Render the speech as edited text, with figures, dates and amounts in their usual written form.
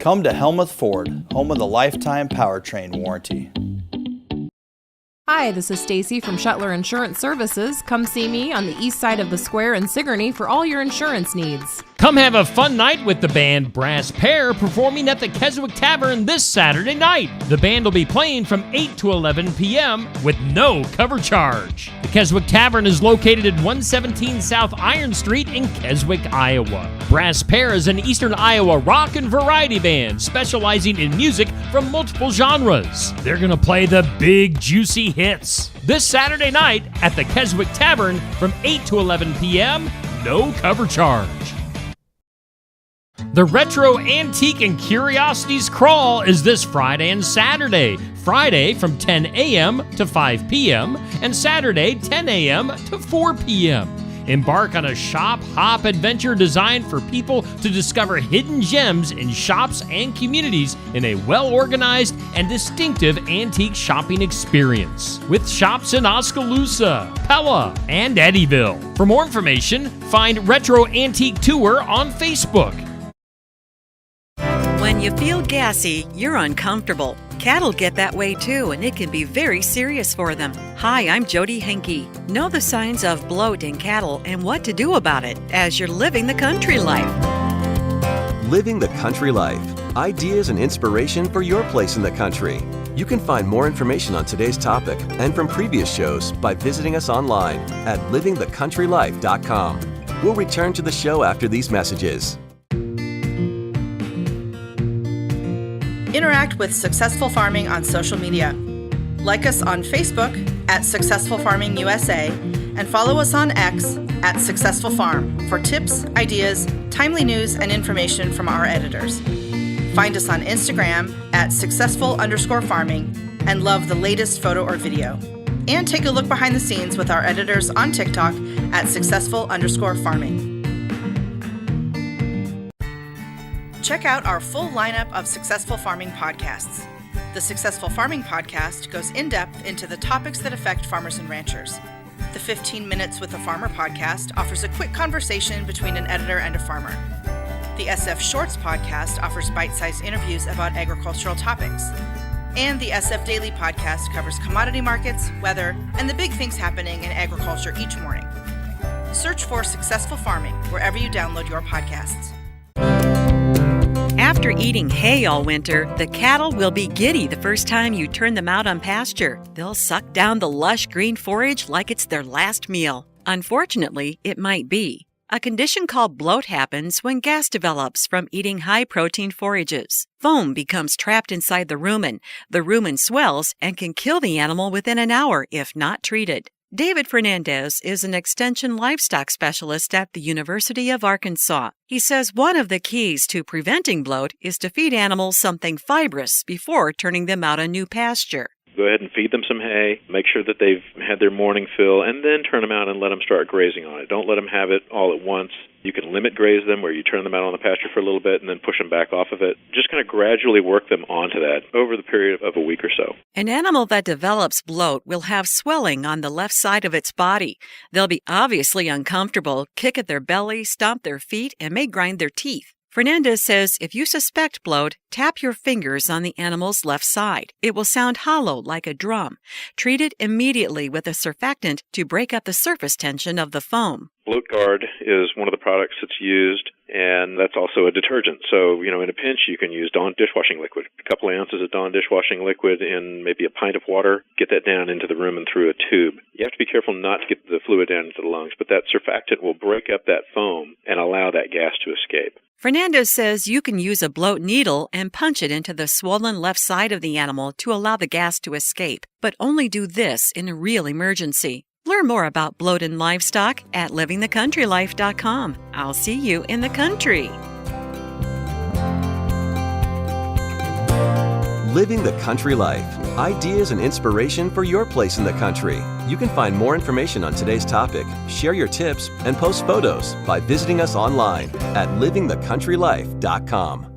Come to Helmuth Ford, home of the lifetime powertrain warranty. Hi, this is Stacy from Shetler Insurance Services. Come see me on the east side of the square in Sigourney for all your insurance needs. Come have a fun night with the band Brass Pair performing at the Keswick Tavern this Saturday night. The band will be playing from 8 to 11 p.m. with no cover charge. The Keswick Tavern is located at 117 South Iron Street in Keswick, Iowa. Brass Pair is an Eastern Iowa rock and variety band specializing in music from multiple genres. They're going to play the big, juicy hits this Saturday night at the Keswick Tavern from 8 to 11 p.m. No cover charge. The Retro Antique and Curiosities Crawl is this Friday and Saturday. Friday from 10 a.m. to 5 p.m. and Saturday 10 a.m. to 4 p.m. Embark on a shop-hop adventure designed for people to discover hidden gems in shops and communities in a well-organized and distinctive antique shopping experience. With shops in Oskaloosa, Pella, and Eddyville. For more information, find Retro Antique Tour on Facebook. When you feel gassy, you're uncomfortable. Cattle get that way too, and it can be very serious for them. Hi, I'm Jody Henke. Know the signs of bloat in cattle and what to do about it as you're living the country life. Living the country life. Ideas and inspiration for your place in the country. You can find more information on today's topic and from previous shows by visiting us online at livingthecountrylife.com. We'll return to the show after these messages. Interact with Successful Farming on social media. Like us on Facebook at Successful Farming USA and follow us on X at Successful Farm for tips, ideas, timely news, and information from our editors. Find us on Instagram at successful_farming and love the latest photo or video. And take a look behind the scenes with our editors on TikTok at successful_farming. Check out our full lineup of Successful Farming podcasts. The Successful Farming podcast goes in-depth into the topics that affect farmers and ranchers. The 15 Minutes with a Farmer podcast offers a quick conversation between an editor and a farmer. The SF Shorts podcast offers bite-sized interviews about agricultural topics. And the SF Daily podcast covers commodity markets, weather, and the big things happening in agriculture each morning. Search for Successful Farming wherever you download your podcasts. After eating hay all winter, the cattle will be giddy the first time you turn them out on pasture. They'll suck down the lush green forage like it's their last meal. Unfortunately, it might be. A condition called bloat happens when gas develops from eating high-protein forages. Foam becomes trapped inside the rumen. The rumen swells and can kill the animal within an hour if not treated. David Fernandez is an extension livestock specialist at the University of Arkansas. He says one of the keys to preventing bloat is to feed animals something fibrous before turning them out on new pasture. Go ahead and feed them some hay, make sure that they've had their morning fill, and then turn them out and let them start grazing on it. Don't let them have it all at once. You can limit graze them where you turn them out on the pasture for a little bit and then push them back off of it. Just kind of gradually work them onto that over the period of a week or so. An animal that develops bloat will have swelling on the left side of its body. They'll be obviously uncomfortable, kick at their belly, stomp their feet, and may grind their teeth. Fernandez says if you suspect bloat, tap your fingers on the animal's left side. It will sound hollow like a drum. Treat it immediately with a surfactant to break up the surface tension of the foam. Bloat Guard is one of the products that's used, and that's also a detergent. So, in a pinch, you can use Dawn dishwashing liquid. A couple of ounces of Dawn dishwashing liquid in maybe a pint of water. Get that down into the rumen through a tube. You have to be careful not to get the fluid down into the lungs, but that surfactant will break up that foam and allow that gas to escape. Fernandez says you can use a bloat needle and punch it into the swollen left side of the animal to allow the gas to escape, but only do this in a real emergency. Learn more about bloat in livestock at livingthecountrylife.com. I'll see you in the country. Living the country life. Ideas and inspiration for your place in the country. You can find more information on today's topic, share your tips, and post photos by visiting us online at livingthecountrylife.com.